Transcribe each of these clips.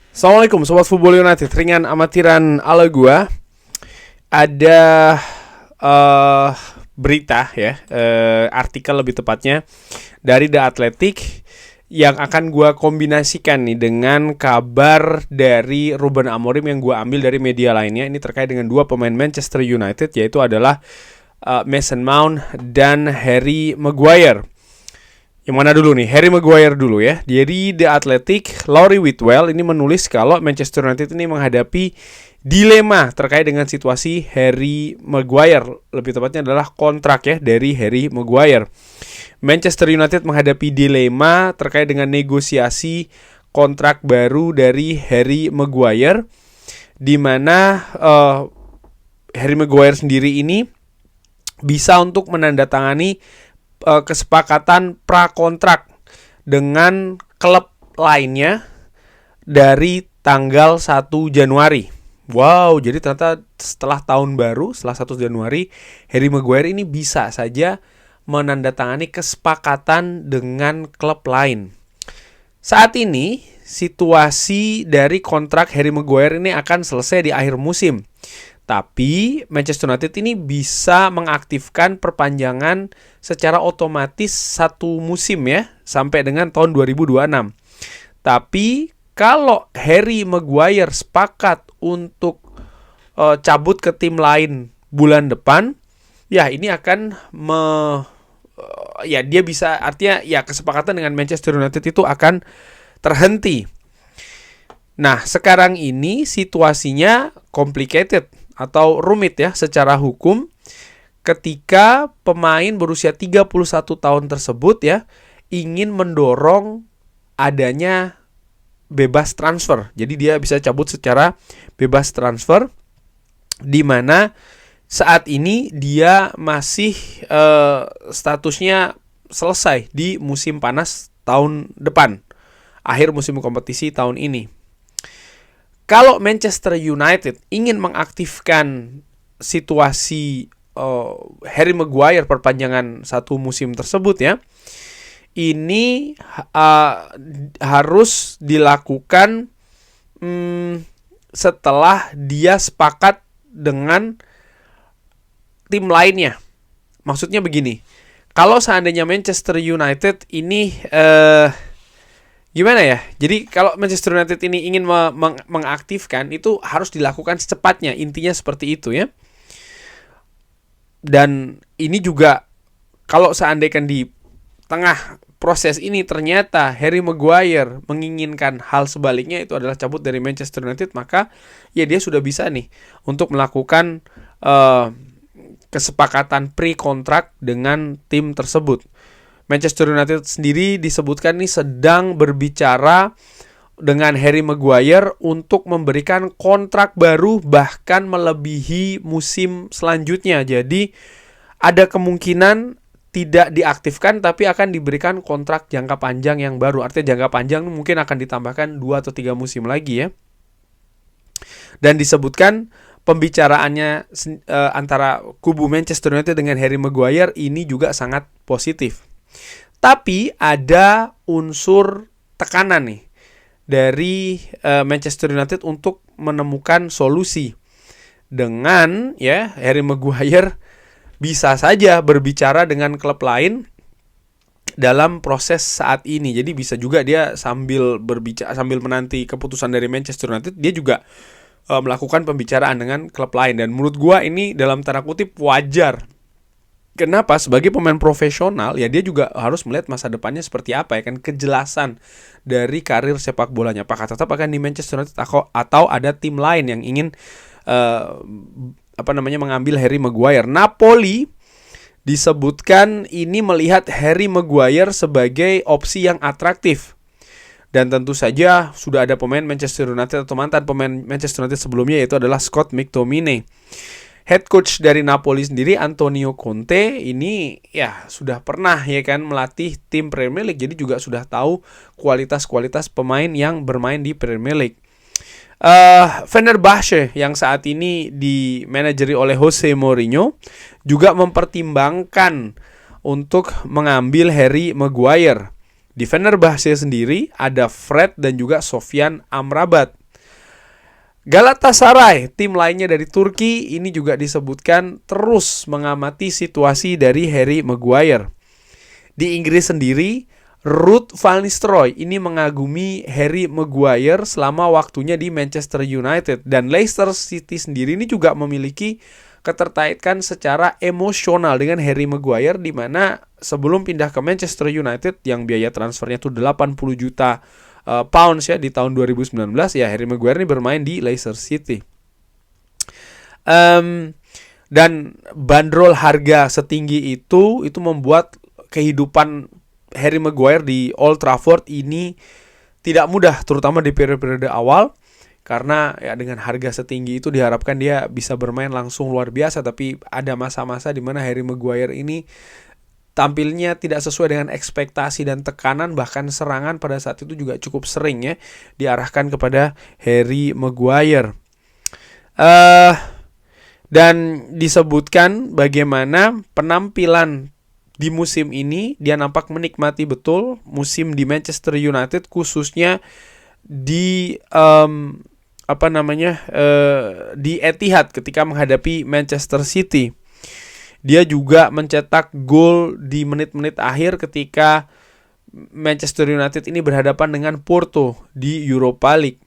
Assalamualaikum Sobat Football United. Ringan amatiran ala gua. Ada eh, berita ya, artikel lebih tepatnya dari The Athletic yang akan gua kombinasikan nih dengan kabar dari Ruben Amorim yang gua ambil dari media lainnya. Ini terkait dengan dua pemain Manchester United, yaitu adalah Mason Mount dan Harry Maguire. Yang mana dulu nih? Harry Maguire dulu ya. Dari The Athletic, Laurie Whitwell ini menulis kalau Manchester United ini menghadapi dilema terkait dengan situasi Harry Maguire. Lebih tepatnya adalah kontrak ya dari Harry Maguire. Manchester United menghadapi dilema terkait dengan negosiasi kontrak baru dari Harry Maguire, di mana Harry Maguire sendiri ini bisa untuk menandatangani kesepakatan prakontrak dengan klub lainnya dari tanggal 1 Januari. Wow, jadi ternyata setelah tahun baru, setelah 1 Januari, Harry Maguire ini bisa saja menandatangani kesepakatan dengan klub lain. Saat ini, situasi dari kontrak Harry Maguire ini akan selesai di akhir musim. Tapi Manchester United ini bisa mengaktifkan perpanjangan secara otomatis satu musim ya, sampai dengan tahun 2026. Tapi kalau Harry Maguire sepakat untuk cabut ke tim lain bulan depan, ya ini akan ya dia bisa, artinya ya kesepakatan dengan Manchester United itu akan terhenti. Nah, sekarang ini situasinya complicated atau rumit ya secara hukum, ketika pemain berusia 31 tahun tersebut ya ingin mendorong adanya bebas transfer. Jadi dia bisa cabut secara bebas transfer, di mana saat ini dia masih statusnya selesai di musim panas tahun depan, akhir musim kompetisi tahun ini. Kalau Manchester United ingin mengaktifkan situasi Harry Maguire perpanjangan satu musim tersebut ya, ini harus dilakukan setelah dia sepakat dengan tim lainnya. Maksudnya begini, kalau seandainya Manchester United ini gimana ya? Jadi kalau Manchester United ini ingin mengaktifkan, itu harus dilakukan secepatnya. Intinya seperti itu ya. Dan ini juga kalau seandainya di tengah proses ini ternyata Harry Maguire menginginkan hal sebaliknya, itu adalah cabut dari Manchester United, maka ya dia sudah bisa nih untuk melakukan kesepakatan pre-kontrak dengan tim tersebut. Manchester United sendiri disebutkan nih sedang berbicara dengan Harry Maguire untuk memberikan kontrak baru bahkan melebihi musim selanjutnya. Jadi ada kemungkinan tidak diaktifkan tapi akan diberikan kontrak jangka panjang yang baru. Artinya jangka panjang mungkin akan ditambahkan 2 atau 3 musim lagi ya. Dan disebutkan pembicaraannya antara kubu Manchester United dengan Harry Maguire ini juga sangat positif. Tapi ada unsur tekanan nih dari Manchester United untuk menemukan solusi dengan ya Harry Maguire bisa saja berbicara dengan klub lain dalam proses saat ini. Jadi bisa juga dia sambil berbicara, sambil menanti keputusan dari Manchester United, dia juga melakukan pembicaraan dengan klub lain. Dan menurut gua ini dalam tanda kutip wajar. Kenapa? Sebagai pemain profesional ya dia juga harus melihat masa depannya seperti apa ya kan, kejelasan dari karir sepak bolanya. Apakah tetap akan di Manchester United atau ada tim lain yang ingin mengambil Harry Maguire. Napoli disebutkan ini melihat Harry Maguire sebagai opsi yang atraktif. Dan tentu saja sudah ada pemain Manchester United atau mantan pemain Manchester United sebelumnya, yaitu adalah Scott McTominay. Head coach dari Napoli sendiri, Antonio Conte, ini ya sudah pernah ya kan melatih tim Premier League, jadi juga sudah tahu kualitas-kualitas pemain yang bermain di Premier League. Fenerbahce yang saat ini dimanajeri oleh Jose Mourinho juga mempertimbangkan untuk mengambil Harry Maguire. Di Fenerbahce sendiri ada Fred dan juga Sofyan Amrabat. Galatasaray, tim lainnya dari Turki, ini juga disebutkan terus mengamati situasi dari Harry Maguire. Di Inggris sendiri, Ruud van Nistelrooy ini mengagumi Harry Maguire selama waktunya di Manchester United. Dan Leicester City sendiri ini juga memiliki ketertarikan secara emosional dengan Harry Maguire, di mana sebelum pindah ke Manchester United yang biaya transfernya itu 80 juta pounds ya di tahun 2019, ya Harry Maguire ini bermain di Leicester City. Dan bandrol harga setinggi itu membuat kehidupan Harry Maguire di Old Trafford ini tidak mudah, terutama di periode-periode awal, karena ya dengan harga setinggi itu diharapkan dia bisa bermain langsung luar biasa, tapi ada masa-masa di mana Harry Maguire ini tampilnya tidak sesuai dengan ekspektasi dan tekanan, bahkan serangan pada saat itu juga cukup sering ya diarahkan kepada Harry Maguire. Dan disebutkan bagaimana penampilan di musim ini, dia nampak menikmati betul musim di Manchester United, khususnya di di Etihad ketika menghadapi Manchester City. Dia juga mencetak gol di menit-menit akhir ketika Manchester United ini berhadapan dengan Porto di Europa League.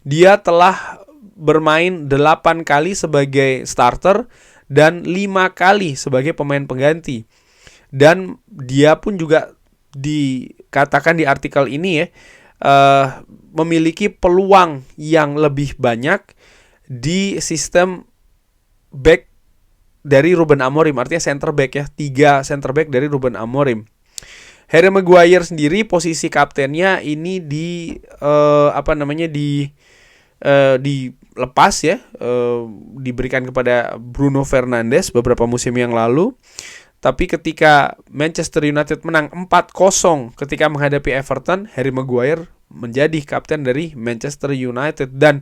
Dia telah bermain 8 kali sebagai starter dan 5 kali sebagai pemain pengganti. Dan dia pun juga dikatakan di artikel ini ya, memiliki peluang yang lebih banyak di sistem back dari Ruben Amorim, artinya center back ya, 3 center back dari Ruben Amorim. Harry Maguire sendiri posisi kaptennya ini dilepas ya, diberikan kepada Bruno Fernandes beberapa musim yang lalu. Tapi ketika Manchester United menang 4-0 ketika menghadapi Everton, Harry Maguire menjadi kapten dari Manchester United. Dan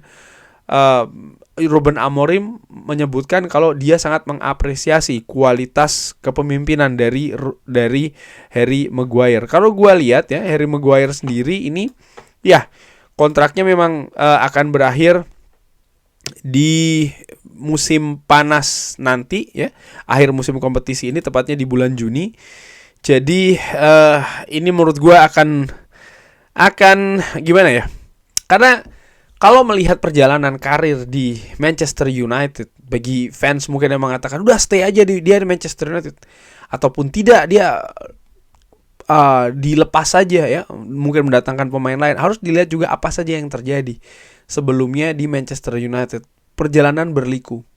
Ruben Amorim menyebutkan kalau dia sangat mengapresiasi kualitas kepemimpinan dari Harry Maguire. Kalau gue lihat ya, Harry Maguire sendiri ini ya kontraknya memang akan berakhir di musim panas nanti ya, akhir musim kompetisi ini tepatnya di bulan Juni. Jadi ini menurut gue akan gimana ya? Karena kalau melihat perjalanan karir di Manchester United, bagi fans mungkin yang mengatakan udah stay aja dia di Manchester United, ataupun tidak dia dilepas saja ya, mungkin mendatangkan pemain lain. Harus dilihat juga apa saja yang terjadi sebelumnya di Manchester United. Perjalanan berliku,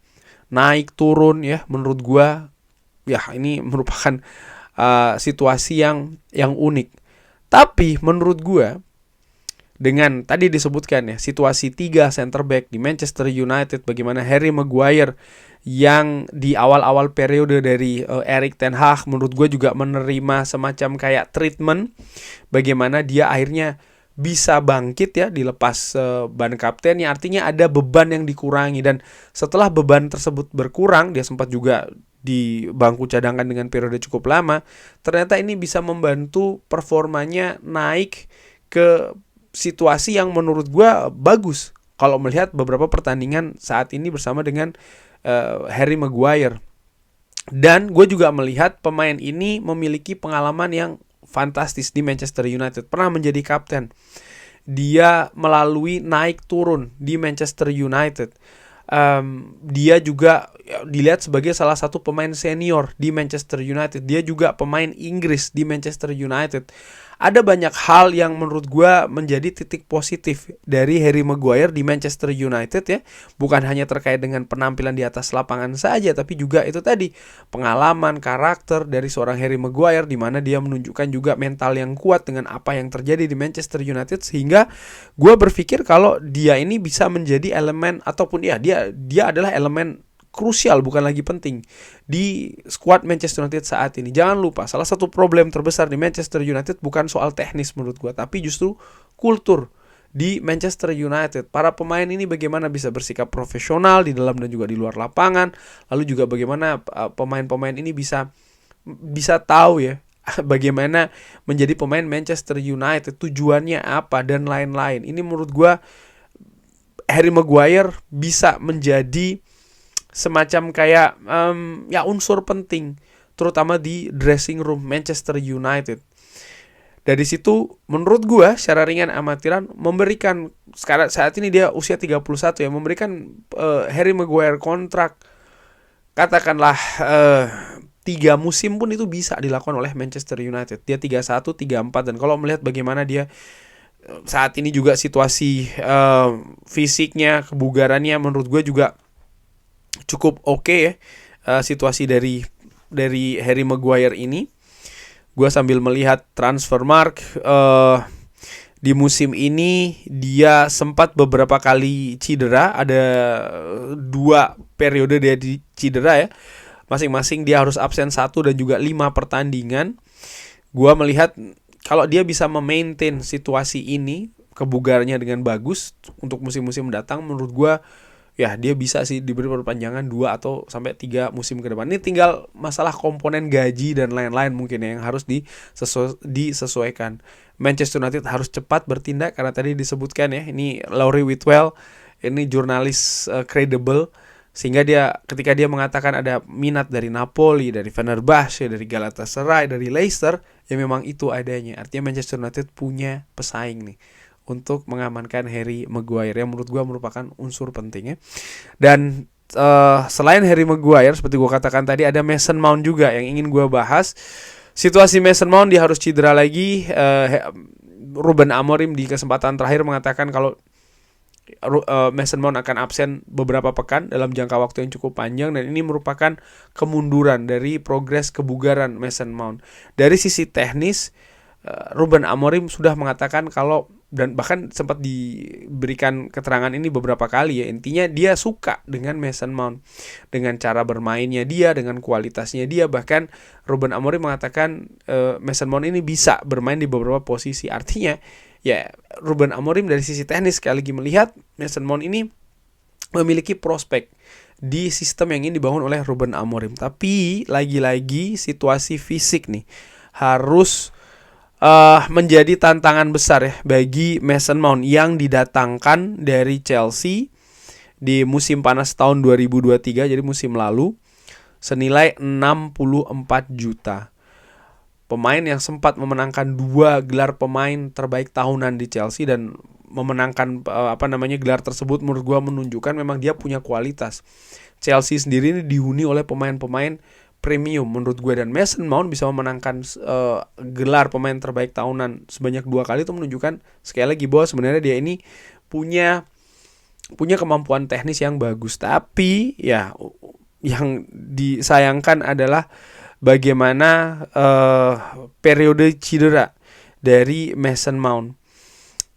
naik turun ya, menurut gua ya ini merupakan situasi yang unik. Tapi menurut gua, dengan tadi disebutkan ya situasi 3 center back di Manchester United, bagaimana Harry Maguire yang di awal-awal periode dari Erik ten Hag menurut gue juga menerima semacam kayak treatment, bagaimana dia akhirnya bisa bangkit ya, dilepas ban kaptennya, artinya ada beban yang dikurangi. Dan setelah beban tersebut berkurang, dia sempat juga di bangku cadangan dengan periode cukup lama, ternyata ini bisa membantu performanya naik ke situasi yang menurut gue bagus kalau melihat beberapa pertandingan saat ini bersama dengan Harry Maguire. Dan gue juga melihat pemain ini memiliki pengalaman yang fantastis di Manchester United, pernah menjadi kapten. Dia melalui naik turun di Manchester United. Dia juga dilihat sebagai salah satu pemain senior di Manchester United. Dia juga pemain Inggris di Manchester United. Ada banyak hal yang menurut gue menjadi titik positif dari Harry Maguire di Manchester United ya. Bukan hanya terkait dengan penampilan di atas lapangan saja, tapi juga itu tadi pengalaman, karakter dari seorang Harry Maguire, di mana dia menunjukkan juga mental yang kuat dengan apa yang terjadi di Manchester United, sehingga gue berpikir kalau dia ini bisa menjadi elemen, ataupun ya dia adalah elemen krusial, bukan lagi penting di skuad Manchester United saat ini. Jangan lupa, salah satu problem terbesar di Manchester United bukan soal teknis menurut gue, tapi justru kultur di Manchester United. Para pemain ini bagaimana bisa bersikap profesional di dalam dan juga di luar lapangan, lalu juga bagaimana pemain-pemain ini bisa tahu ya bagaimana menjadi pemain Manchester United, tujuannya apa dan lain-lain. Ini menurut gue Harry Maguire bisa menjadi semacam kayak ya unsur penting, terutama di dressing room Manchester United. Dari situ menurut gue secara ringan amatiran memberikan, sekarang saat ini dia usia 31 ya, memberikan Harry Maguire kontrak katakanlah 3 musim pun itu bisa dilakukan oleh Manchester United. Dia 31, 34, dan kalau melihat bagaimana dia saat ini juga situasi fisiknya, kebugarannya menurut gue juga cukup oke ya. Situasi dari Harry Maguire ini, gue sambil melihat Transfermarkt di musim ini dia sempat beberapa kali cedera, ada 2 periode dia di cedera ya. Masing-masing dia harus absen 1 dan juga 5 pertandingan. Gua melihat kalau dia bisa memaintain situasi ini, kebugarannya dengan bagus untuk musim-musim mendatang, menurut gua ya dia bisa sih diberi perpanjangan 2 atau sampai 3 musim ke depan. Ini tinggal masalah komponen gaji dan lain-lain mungkin yang harus disesuaikan. Manchester United harus cepat bertindak karena tadi disebutkan ya, ini Laurie Whitwell, ini jurnalis credible, sehingga ketika dia mengatakan ada minat dari Napoli, dari Fenerbahce, dari Galatasaray, dari Leicester, ya memang itu adanya. Artinya Manchester United punya pesaing nih untuk mengamankan Harry Maguire, yang menurut gue merupakan unsur penting ya. Dan selain Harry Maguire, seperti gue katakan tadi, ada Mason Mount juga yang ingin gue bahas. Situasi Mason Mount, dia harus cedera lagi. Ruben Amorim di kesempatan terakhir mengatakan kalau Mason Mount akan absen beberapa pekan dalam jangka waktu yang cukup panjang, dan ini merupakan kemunduran dari progres kebugaran Mason Mount. Dari sisi teknis, Ruben Amorim sudah mengatakan kalau, dan bahkan sempat diberikan keterangan ini beberapa kali ya, intinya dia suka dengan Mason Mount, dengan cara bermainnya dia, dengan kualitasnya dia. Bahkan Ruben Amorim mengatakan Mason Mount ini bisa bermain di beberapa posisi. Artinya ya Ruben Amorim dari sisi teknis sekali lagi melihat Mason Mount ini memiliki prospek di sistem yang ingin dibangun oleh Ruben Amorim. Tapi lagi-lagi situasi fisik nih harus menjadi tantangan besar ya bagi Mason Mount yang didatangkan dari Chelsea di musim panas tahun 2023, jadi musim lalu, senilai 64 juta. Pemain yang sempat memenangkan 2 gelar pemain terbaik tahunan di Chelsea, dan memenangkan gelar tersebut menurut gue menunjukkan memang dia punya kualitas. Chelsea sendiri ini dihuni oleh pemain-pemain premium menurut gue, dan Mason Mount bisa memenangkan gelar pemain terbaik tahunan sebanyak 2 kali. Itu menunjukkan sekali lagi bahwa sebenarnya dia ini punya kemampuan teknis yang bagus. Tapi ya yang disayangkan adalah bagaimana periode cedera dari Mason Mount.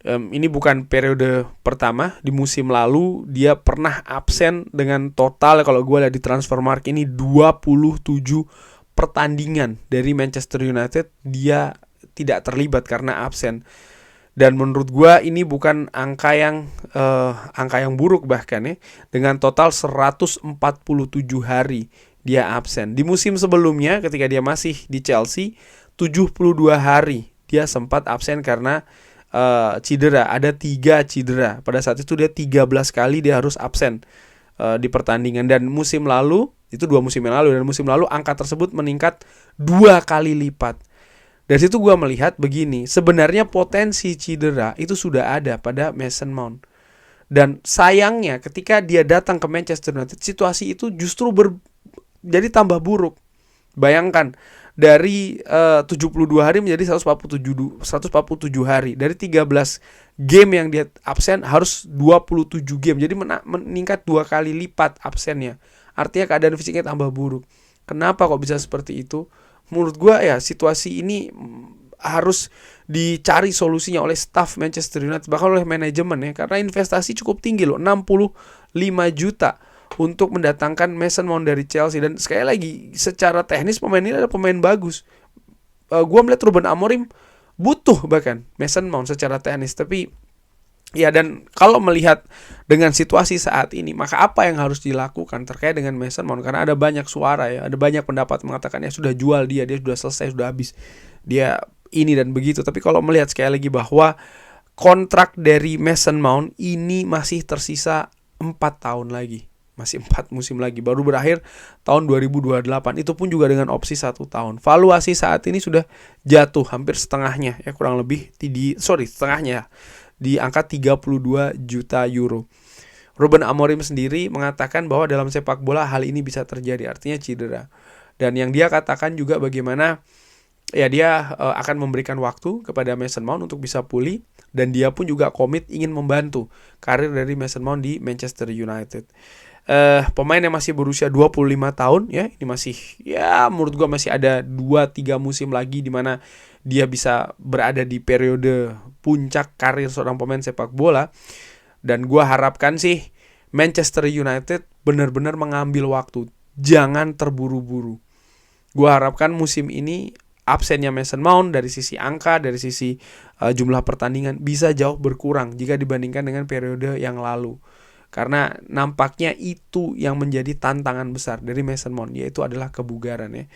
Ini bukan periode pertama. Di musim lalu dia pernah absen dengan total, kalau gue lihat di Transfermarkt ini, 27 pertandingan dari Manchester United dia tidak terlibat karena absen. Dan menurut gue ini bukan angka yang buruk bahkan ya, dengan total 147 hari dia absen. Di musim sebelumnya ketika dia masih di Chelsea, 72 hari dia sempat absen karena cedera. Ada 3 cedera. Pada saat itu dia 13 kali dia harus absen di pertandingan. Dan musim lalu, itu 2 musim yang lalu, dan musim lalu angka tersebut meningkat 2 kali lipat. Dari situ gue melihat begini, sebenarnya potensi cedera itu sudah ada pada Mason Mount. Dan sayangnya ketika dia datang ke Manchester United, situasi itu justru jadi tambah buruk. Bayangkan, dari 72 hari menjadi 147 hari. Dari 13 game yang dia absen harus 27 game. Jadi meningkat 2 kali lipat absennya. Artinya keadaan fisiknya tambah buruk. Kenapa kok bisa seperti itu? Menurut gue ya situasi ini harus dicari solusinya oleh staff Manchester United, bahkan oleh manajemen ya, karena investasi cukup tinggi loh, 65 juta untuk mendatangkan Mason Mount dari Chelsea. Dan sekali lagi, secara teknis pemain ini adalah pemain bagus. Gue melihat Ruben Amorim butuh bahkan Mason Mount secara teknis. Tapi ya, dan kalau melihat dengan situasi saat ini, maka apa yang harus dilakukan terkait dengan Mason Mount? Karena ada banyak suara ya, ada banyak pendapat mengatakan ya sudah jual dia sudah selesai, sudah habis, dia ini dan begitu. Tapi kalau melihat sekali lagi bahwa kontrak dari Mason Mount ini masih tersisa 4 tahun lagi. Masih 4 musim lagi. Baru berakhir tahun 2028. Itu pun juga dengan opsi 1 tahun. Valuasi saat ini sudah jatuh hampir setengahnya. Ya kurang lebih setengahnya. Di angka 32 juta euro. Ruben Amorim sendiri mengatakan bahwa dalam sepak bola hal ini bisa terjadi. Artinya cedera. Dan yang dia katakan juga bagaimana ya dia akan memberikan waktu kepada Mason Mount untuk bisa pulih, dan dia pun juga komit ingin membantu karir dari Mason Mount di Manchester United. Pemain yang masih berusia 25 tahun ya, ini masih ya menurut gua masih ada 2-3 musim lagi di mana dia bisa berada di periode puncak karir seorang pemain sepak bola. Dan gua harapkan sih Manchester United benar-benar mengambil waktu, jangan terburu-buru. Gua harapkan musim ini absennya Mason Mount dari sisi angka, dari sisi jumlah pertandingan bisa jauh berkurang jika dibandingkan dengan periode yang lalu. Karena nampaknya itu yang menjadi tantangan besar dari Mason Mount, yaitu adalah kebugaran ya.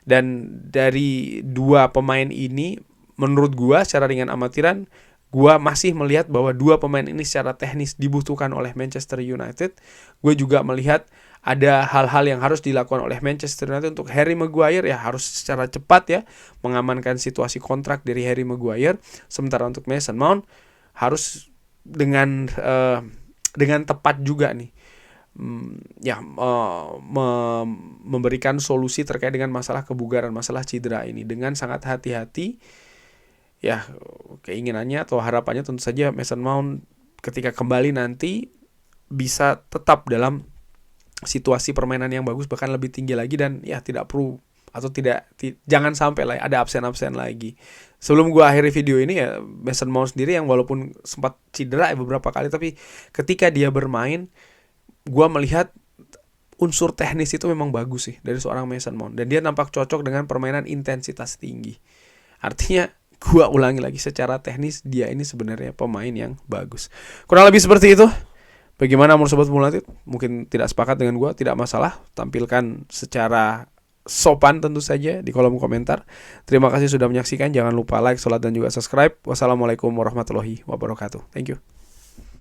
Dan dari dua pemain ini, menurut gua secara ringan amatiran, gua masih melihat bahwa dua pemain ini secara teknis dibutuhkan oleh Manchester United. Gue juga melihat ada hal-hal yang harus dilakukan oleh Manchester United untuk Harry Maguire, ya harus secara cepat ya mengamankan situasi kontrak dari Harry Maguire. Sementara untuk Mason Mount harus dengan tepat juga nih memberikan solusi terkait dengan masalah kebugaran, masalah cedera ini dengan sangat hati-hati. Ya keinginannya atau harapannya tentu saja Mason Mount ketika kembali nanti bisa tetap dalam situasi permainan yang bagus, bahkan lebih tinggi lagi, dan ya tidak perlu atau jangan sampai lah ada absen-absen lagi. Sebelum gue akhiri video ini ya, Mason Mount sendiri yang walaupun sempat cedera beberapa kali, tapi ketika dia bermain gue melihat unsur teknis itu memang bagus sih dari seorang Mason Mount, dan dia nampak cocok dengan permainan intensitas tinggi. Artinya gue ulangi lagi, secara teknis dia ini sebenarnya pemain yang bagus. Kurang lebih seperti itu. Bagaimana menurut Sobat Bola United? Mungkin tidak sepakat dengan gue, tidak masalah. Tampilkan secara sopan tentu saja di kolom komentar. Terima kasih sudah menyaksikan. Jangan lupa like, share, dan juga subscribe. Wassalamualaikum warahmatullahi wabarakatuh. Thank you.